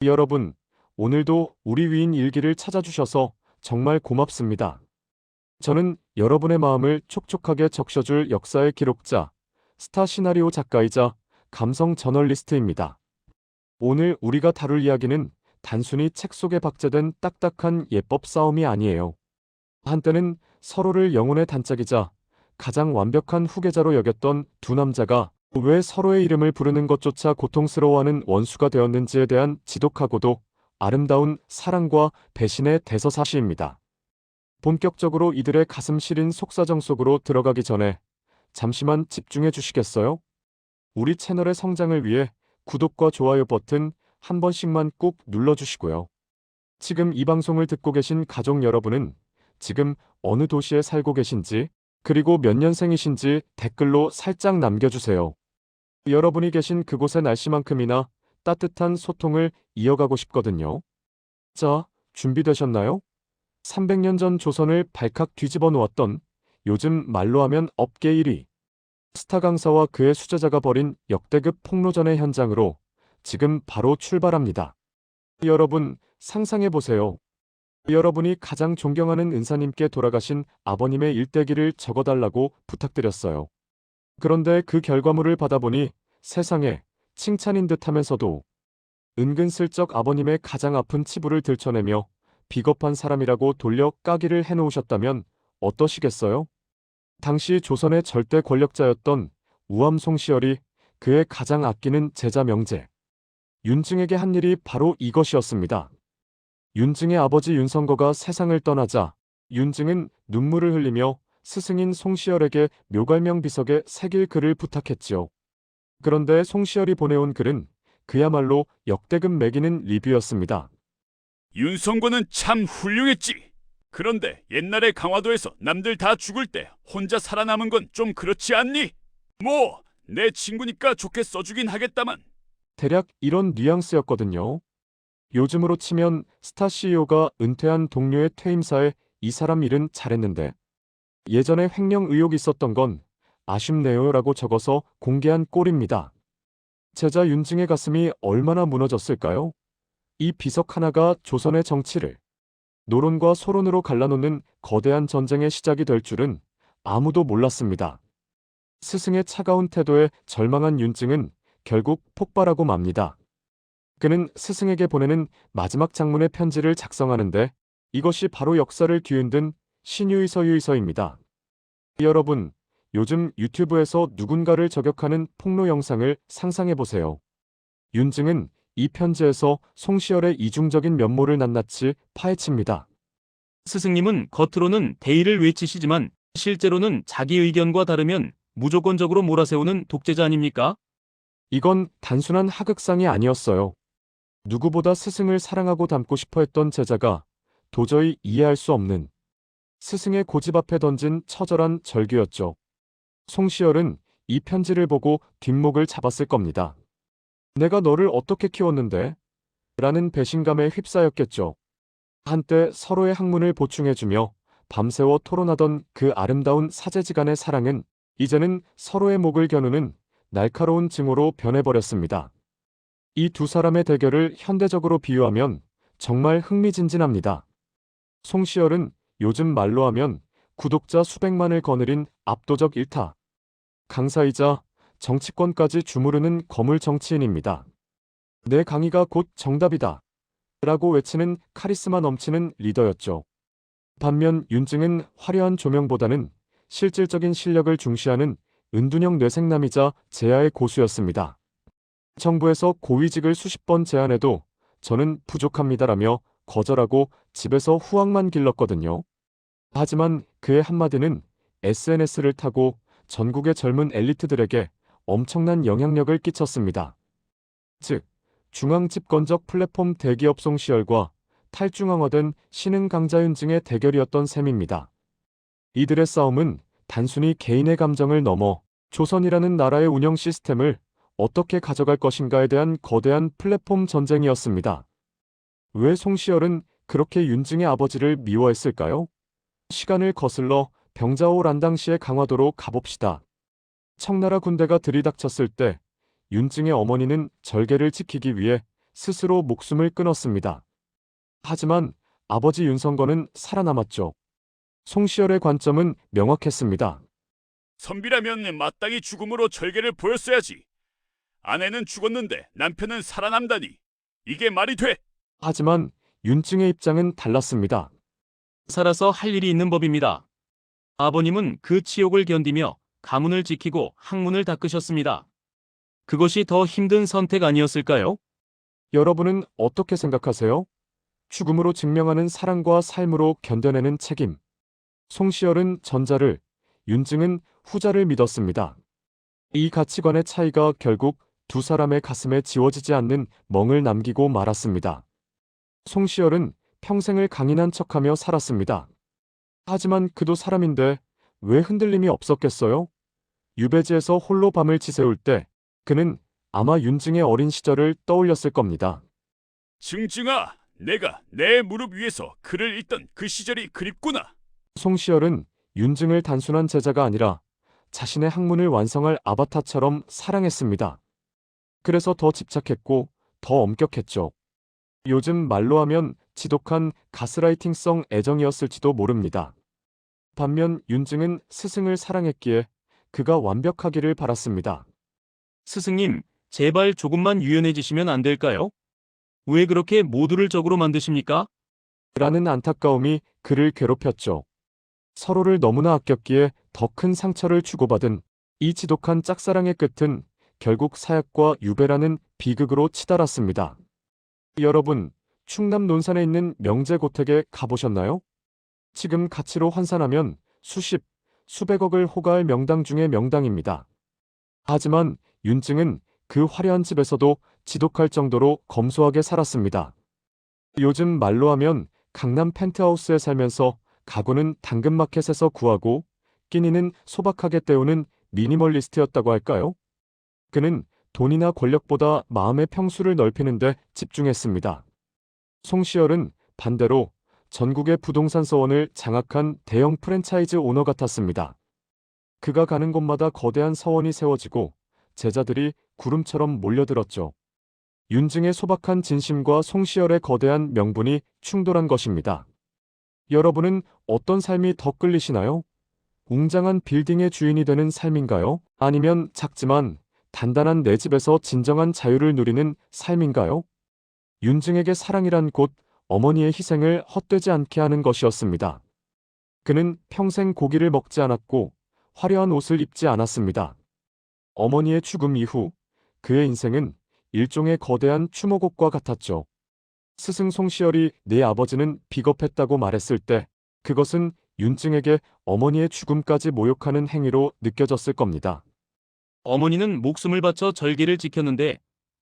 여러분, 오늘도 우리 위인 일기를 찾아주셔서 정말 고맙습니다. 저는 여러분의 마음을 촉촉하게 적셔줄 역사의 기록자, 스타 시나리오 작가이자 감성 저널리스트입니다. 오늘 우리가 다룰 이야기는 단순히 책 속에 박제된 딱딱한 예법 싸움이 아니에요. 한때는 서로를 영혼의 단짝이자 가장 완벽한 후계자로 여겼던 두 남자가 왜 서로의 이름을 부르는 것조차 고통스러워하는 원수가 되었는지에 대한 지독하고도 아름다운 사랑과 배신의 대서사시입니다. 본격적으로 이들의 가슴 시린 속사정 속으로 들어가기 전에 잠시만 집중해 주시겠어요? 우리 채널의 성장을 위해 구독과 좋아요 버튼 한 번씩만 꾹 눌러주시고요. 지금 이 방송을 듣고 계신 가족 여러분은 지금 어느 도시에 살고 계신지, 그리고 몇 년생이신지 댓글로 살짝 남겨주세요. 여러분이 계신 그곳의 날씨만큼이나 따뜻한 소통을 이어가고 싶거든요. 자, 준비되셨나요? 300년 전 조선을 발칵 뒤집어 놓았던, 요즘 말로 하면 업계 1위 스타 강사와 그의 수제자가 벌인 역대급 폭로전의 현장으로 지금 바로 출발합니다. 여러분, 상상해보세요. 여러분이 가장 존경하는 은사님께 돌아가신 아버님의 일대기를 적어달라고 부탁드렸어요. 그런데 그 결과물을 받아보니 세상에 칭찬인 듯 하면서도 은근슬쩍 아버님의 가장 아픈 치부를 들춰내며 비겁한 사람이라고 돌려 까기를 해놓으셨다면 어떠시겠어요? 당시 조선의 절대 권력자였던 우암 송시열이 그의 가장 아끼는 제자 명제 윤증에게 한 일이 바로 이것이었습니다. 윤증의 아버지 윤성거가 세상을 떠나자 윤증은 눈물을 흘리며 스승인 송시열에게 묘갈명 비석에 새길 글을 부탁했지요. 그런데 송시열이 보내온 글은 그야말로 역대급 매기는 리뷰였습니다. 윤성권은 참 훌륭했지. 그런데 옛날에 강화도에서 남들 다 죽을 때 혼자 살아남은 건 좀 그렇지 않니? 뭐, 내 친구니까 좋게 써주긴 하겠다만. 대략 이런 뉘앙스였거든요. 요즘으로 치면 스타 CEO가 은퇴한 동료의 퇴임사에 이 사람 일은 잘했는데 예전에 횡령 의혹이 있었던 건 아쉽네요라고 적어서 공개한 꼴입니다. 제자 윤증의 가슴이 얼마나 무너졌을까요? 이 비석 하나가 조선의 정치를 노론과 소론으로 갈라놓는 거대한 전쟁의 시작이 될 줄은 아무도 몰랐습니다. 스승의 차가운 태도에 절망한 윤증은 결국 폭발하고 맙니다. 그는 스승에게 보내는 마지막 장문의 편지를 작성하는데 이것이 바로 역사를 뒤흔든 신유이서유이서입니다. 여러분, 요즘 유튜브에서 누군가를 저격하는 폭로 영상을 상상해보세요. 윤증은 이 편지에서 송시열의 이중적인 면모를 낱낱이 파헤칩니다. 스승님은 겉으로는 대의를 외치시지만 실제로는 자기 의견과 다르면 무조건적으로 몰아세우는 독재자 아닙니까? 이건 단순한 하극상이 아니었어요. 누구보다 스승을 사랑하고 닮고 싶어 했던 제자가 도저히 이해할 수 없는 스승의 고집 앞에 던진 처절한 절규였죠. 송시열은 이 편지를 보고 뒷목을 잡았을 겁니다. 내가 너를 어떻게 키웠는데? 라는 배신감에 휩싸였겠죠. 한때 서로의 학문을 보충해주며 밤새워 토론하던 그 아름다운 사제지간의 사랑은 이제는 서로의 목을 겨누는 날카로운 증오로 변해버렸습니다. 이 두 사람의 대결을 현대적으로 비유하면 정말 흥미진진합니다. 송시열은 요즘 말로 하면 구독자 수백만을 거느린 압도적 일타 강사이자 정치권까지 주무르는 거물 정치인입니다. 내 강의가 곧 정답이다 라고 외치는 카리스마 넘치는 리더였죠. 반면 윤증은 화려한 조명보다는 실질적인 실력을 중시하는 은둔형 뇌생남이자 제야의 고수였습니다. 정부에서 고위직을 수십 번 제안해도 저는 부족합니다라며 거절하고 집에서 후황만 길렀거든요. 하지만 그의 한마디는 SNS를 타고 전국의 젊은 엘리트들에게 엄청난 영향력을 끼쳤습니다. 즉, 중앙집권적 플랫폼 대기업 송시열과 탈중앙화된 신흥 강자 윤증의 대결이었던 셈입니다. 이들의 싸움은 단순히 개인의 감정을 넘어 조선이라는 나라의 운영 시스템을 어떻게 가져갈 것인가에 대한 거대한 플랫폼 전쟁이었습니다. 왜 송시열은 그렇게 윤증의 아버지를 미워했을까요? 시간을 거슬러 병자호 란당시의 강화도로 가봅시다. 청나라 군대가 들이닥쳤을 때 윤증의 어머니는 절개를 지키기 위해 스스로 목숨을 끊었습니다. 하지만 아버지 윤성거는 살아남았죠. 송시열의 관점은 명확했습니다. 선비라면 마땅히 죽음으로 절개를 보였어야지. 아내는 죽었는데 남편은 살아남다니. 이게 말이 돼? 하지만 윤증의 입장은 달랐습니다. 살아서 할 일이 있는 법입니다. 아버님은 그 치욕을 견디며 가문을 지키고 학문을 닦으셨습니다. 그것이 더 힘든 선택 아니었을까요? 여러분은 어떻게 생각하세요? 죽음으로 증명하는 사랑과 삶으로 견뎌내는 책임. 송시열은 전자를, 윤증은 후자를 믿었습니다. 이 가치관의 차이가 결국 두 사람의 가슴에 지워지지 않는 멍을 남기고 말았습니다. 송시열은 평생을 강인한 척하며 살았습니다. 하지만 그도 사람인데 왜 흔들림이 없었겠어요? 유배지에서 홀로 밤을 지새울 때 그는 아마 윤증의 어린 시절을 떠올렸을 겁니다. 증증아, 내가 내 무릎 위에서 글을 읽던 그 시절이 그립구나. 송시열은 윤증을 단순한 제자가 아니라 자신의 학문을 완성할 아바타처럼 사랑했습니다. 그래서 더 집착했고 더 엄격했죠. 요즘 말로 하면 지독한 가스라이팅성 애정이었을지도 모릅니다. 반면 윤증은 스승을 사랑했기에 그가 완벽하기를 바랐습니다. 스승님, 제발 조금만 유연해지시면 안 될까요? 왜 그렇게 모두를 적으로 만드십니까? 라는 안타까움이 그를 괴롭혔죠. 서로를 너무나 아꼈기에 더 큰 상처를 주고받은 이 지독한 짝사랑의 끝은 결국 사약과 유배라는 비극으로 치달았습니다. 여러분, 충남 논산에 있는 명제고택에 가보셨나요? 지금 가치로 환산하면 수십, 수백억을 호가할 명당 중의 명당입니다. 하지만 윤증은 그 화려한 집에서도 지독할 정도로 검소하게 살았습니다. 요즘 말로 하면 강남 펜트하우스에 살면서 가구는 당근마켓에서 구하고 끼니는 소박하게 때우는 미니멀리스트였다고 할까요? 그는 돈이나 권력보다 마음의 평수를 넓히는 데 집중했습니다. 송시열은 반대로 전국의 부동산 서원을 장악한 대형 프랜차이즈 오너 같았습니다. 그가 가는 곳마다 거대한 서원이 세워지고 제자들이 구름처럼 몰려들었죠. 윤증의 소박한 진심과 송시열의 거대한 명분이 충돌한 것입니다. 여러분은 어떤 삶이 더 끌리시나요? 웅장한 빌딩의 주인이 되는 삶인가요? 아니면 작지만 단단한 내 집에서 진정한 자유를 누리는 삶인가요? 윤증에게 사랑이란 곧 어머니의 희생을 헛되지 않게 하는 것이었습니다. 그는 평생 고기를 먹지 않았고 화려한 옷을 입지 않았습니다. 어머니의 죽음 이후 그의 인생은 일종의 거대한 추모곡과 같았죠. 스승 송시열이 내 아버지는 비겁했다고 말했을 때 그것은 윤증에게 어머니의 죽음까지 모욕하는 행위로 느껴졌을 겁니다. 어머니는 목숨을 바쳐 절개를 지켰는데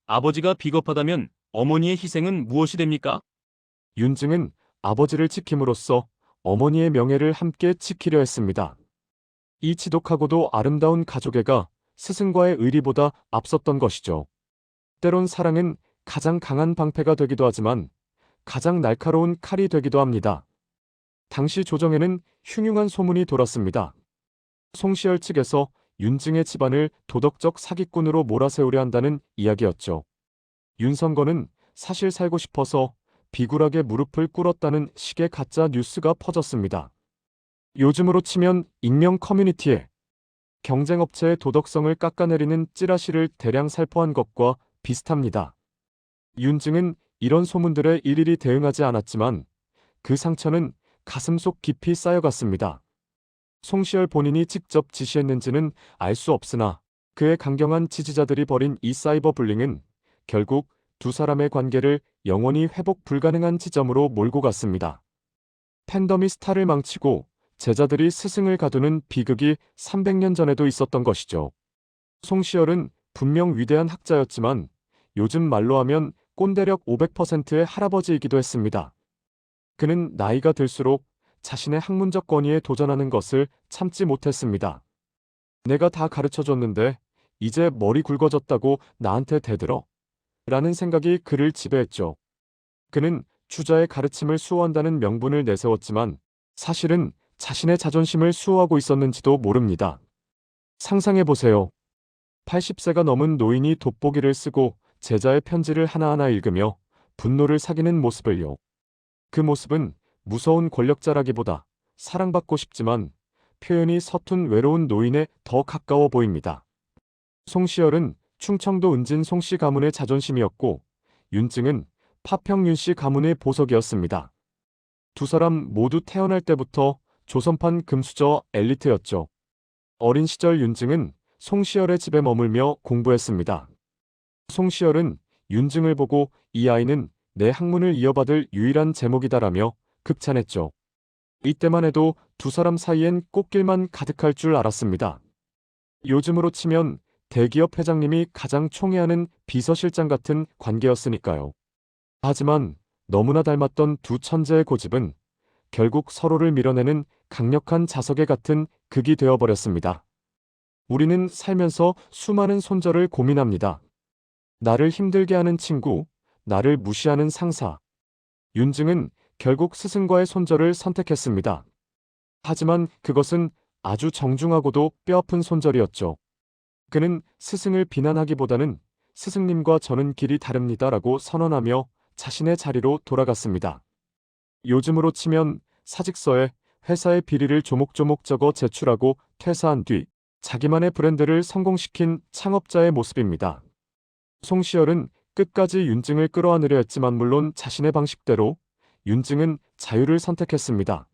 아버지가 비겁하다면 어머니의 희생은 무엇이 됩니까? 윤증은 아버지를 지킴으로써 어머니의 명예를 함께 지키려 했습니다. 이 지독하고도 아름다운 가족애가 스승과의 의리보다 앞섰던 것이죠. 때론 사랑은 가장 강한 방패가 되기도 하지만 가장 날카로운 칼이 되기도 합니다. 당시 조정에는 흉흉한 소문이 돌았습니다. 송시열 측에서 윤증의 집안을 도덕적 사기꾼으로 몰아세우려 한다는 이야기였죠. 윤성거는 사실 살고 싶어서 비굴하게 무릎을 꿇었다는 식의 가짜 뉴스가 퍼졌습니다. 요즘으로 치면 익명 커뮤니티에 경쟁업체의 도덕성을 깎아내리는 찌라시를 대량 살포한 것과 비슷합니다. 윤증은 이런 소문들에 일일이 대응하지 않았지만 그 상처는 가슴속 깊이 쌓여갔습니다. 송시열 본인이 직접 지시했는지는 알 수 없으나 그의 강경한 지지자들이 벌인 이 사이버 불링은 결국 두 사람의 관계를 영원히 회복 불가능한 지점으로 몰고 갔습니다. 팬덤이 스타를 망치고 제자들이 스승을 가두는 비극이 300년 전에도 있었던 것이죠. 송시열은 분명 위대한 학자였지만 요즘 말로 하면 꼰대력 500%의 할아버지이기도 했습니다. 그는 나이가 들수록 자신의 학문적 권위에 도전하는 것을 참지 못했습니다. 내가 다 가르쳐줬는데 이제 머리 굵어졌다고 나한테 대들어? 라는 생각이 그를 지배했죠. 그는 주자의 가르침을 수호한다는 명분을 내세웠지만 사실은 자신의 자존심을 수호하고 있었는지도 모릅니다. 상상해보세요. 80세가 넘은 노인이 돋보기를 쓰고 제자의 편지를 하나하나 읽으며 분노를 사귀는 모습을요. 그 모습은 무서운 권력자라기보다 사랑받고 싶지만 표현이 서툰 외로운 노인에 더 가까워 보입니다. 송시열은 충청도 은진 송씨 가문의 자존심이었고 윤증은 파평 윤씨 가문의 보석이었습니다. 두 사람 모두 태어날 때부터 조선판 금수저 엘리트였죠. 어린 시절 윤증은 송시열의 집에 머물며 공부했습니다. 송시열은 윤증을 보고 이 아이는 내 학문을 이어받을 유일한 제목이다라며 극찬했죠. 이때만 해도 두 사람 사이엔 꽃길만 가득할 줄 알았습니다. 요즘으로 치면 대기업 회장님이 가장 총애하는 비서실장 같은 관계였으니까요. 하지만 너무나 닮았던 두 천재의 고집은 결국 서로를 밀어내는 강력한 자석에 같은 극이 되어버렸습니다. 우리는 살면서 수많은 손절을 고민합니다. 나를 힘들게 하는 친구, 나를 무시하는 상사. 윤증은 결국 스승과의 손절을 선택했습니다. 하지만 그것은 아주 정중하고도 뼈아픈 손절이었죠. 그는 스승을 비난하기보다는 스승님과 저는 길이 다릅니다라고 선언하며 자신의 자리로 돌아갔습니다. 요즘으로 치면 사직서에 회사의 비리를 조목조목 적어 제출하고 퇴사한 뒤 자기만의 브랜드를 성공시킨 창업자의 모습입니다. 송시열은 끝까지 윤증을 끌어안으려 했지만 물론 자신의 방식대로 윤증은 자유를 선택했습니다.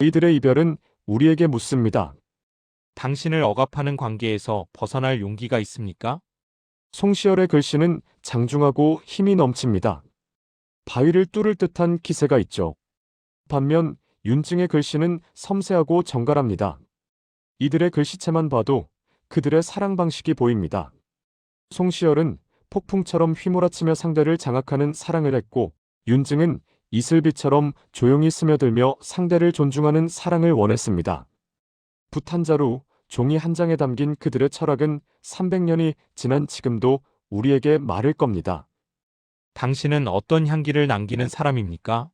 이들의 이별은 우리에게 묻습니다. 당신을 억압하는 관계에서 벗어날 용기가 있습니까? 송시열의 글씨는 장중하고 힘이 넘칩니다. 바위를 뚫을 듯한 기세가 있죠. 반면 윤증의 글씨는 섬세하고 정갈합니다. 이들의 글씨체만 봐도 그들의 사랑 방식이 보입니다. 송시열은 폭풍처럼 휘몰아치며 상대를 장악하는 사랑을 했고 윤증은 이슬비처럼 조용히 스며들며 상대를 존중하는 사랑을 원했습니다. 붓 한 자루, 종이 한 장에 담긴 그들의 철학은 300년이 지난 지금도 우리에게 말을 겁니다. 당신은 어떤 향기를 남기는 사람입니까?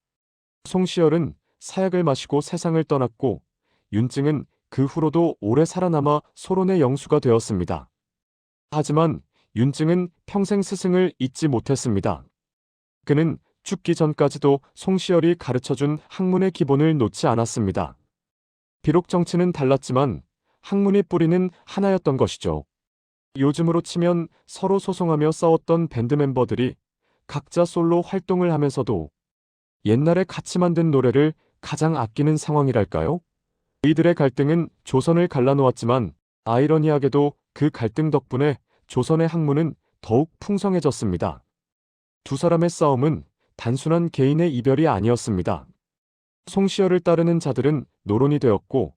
송시열은 사약을 마시고 세상을 떠났고 윤증은 그 후로도 오래 살아남아 소론의 영수가 되었습니다. 하지만 윤증은 평생 스승을 잊지 못했습니다. 그는 죽기 전까지도 송시열이 가르쳐준 학문의 기본을 놓지 않았습니다. 비록 정치는 달랐지만 학문의 뿌리는 하나였던 것이죠. 요즘으로 치면 서로 소송하며 싸웠던 밴드 멤버들이 각자 솔로 활동을 하면서도 옛날에 같이 만든 노래를 가장 아끼는 상황이랄까요? 이들의 갈등은 조선을 갈라놓았지만 아이러니하게도 그 갈등 덕분에 조선의 학문은 더욱 풍성해졌습니다. 두 사람의 싸움은 단순한 개인의 이별이 아니었습니다. 송시열을 따르는 자들은 노론이 되었고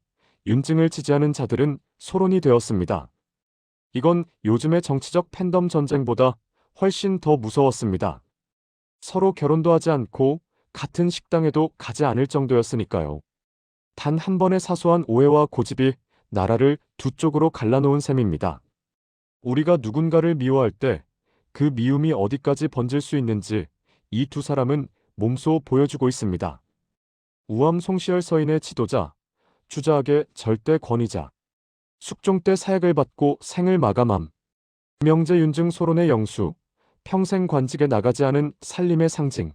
윤증을 지지하는 자들은 소론이 되었습니다. 이건 요즘의 정치적 팬덤 전쟁보다 훨씬 더 무서웠습니다. 서로 결혼도 하지 않고 같은 식당에도 가지 않을 정도였으니까요. 단 한 번의 사소한 오해와 고집이 나라를 두 쪽으로 갈라놓은 셈입니다. 우리가 누군가를 미워할 때 그 미움이 어디까지 번질 수 있는지 이 두 사람은 몸소 보여주고 있습니다. 우암 송시열 서인의 지도자, 주자학의 절대 권위자, 숙종 때 사약을 받고 생을 마감함, 명제 윤증 소론의 영수, 평생 관직에 나가지 않은 살림의 상징,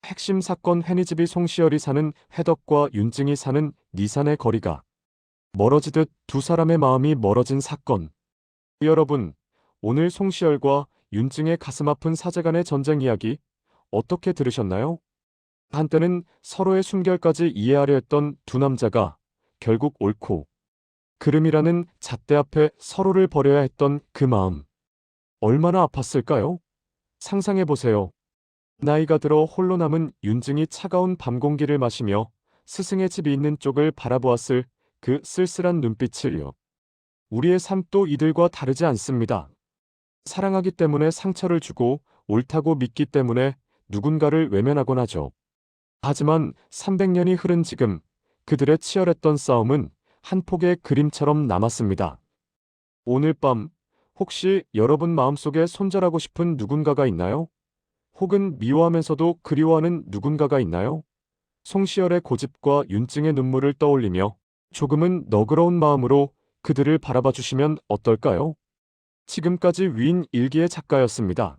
핵심 사건 회니집이 송시열이 사는 회덕과 윤증이 사는 니산의 거리가 멀어지듯 두 사람의 마음이 멀어진 사건. 여러분, 오늘 송시열과 윤증의 가슴 아픈 사제간의 전쟁 이야기 어떻게 들으셨나요? 한때는 서로의 숨결까지 이해하려 했던 두 남자가 결국 옳고 그름이라는 잣대 앞에 서로를 버려야 했던 그 마음. 얼마나 아팠을까요? 상상해보세요. 나이가 들어 홀로 남은 윤증이 차가운 밤 공기를 마시며 스승의 집이 있는 쪽을 바라보았을 그 쓸쓸한 눈빛을요. 우리의 삶도 이들과 다르지 않습니다. 사랑하기 때문에 상처를 주고 옳다고 믿기 때문에 누군가를 외면하곤 하죠. 하지만 300년이 흐른 지금 그들의 치열했던 싸움은 한 폭의 그림처럼 남았습니다. 오늘 밤 혹시 여러분 마음속에 손절하고 싶은 누군가가 있나요? 혹은 미워하면서도 그리워하는 누군가가 있나요? 송시열의 고집과 윤증의 눈물을 떠올리며 조금은 너그러운 마음으로 그들을 바라봐 주시면 어떨까요? 지금까지 위인 일기의 작가였습니다.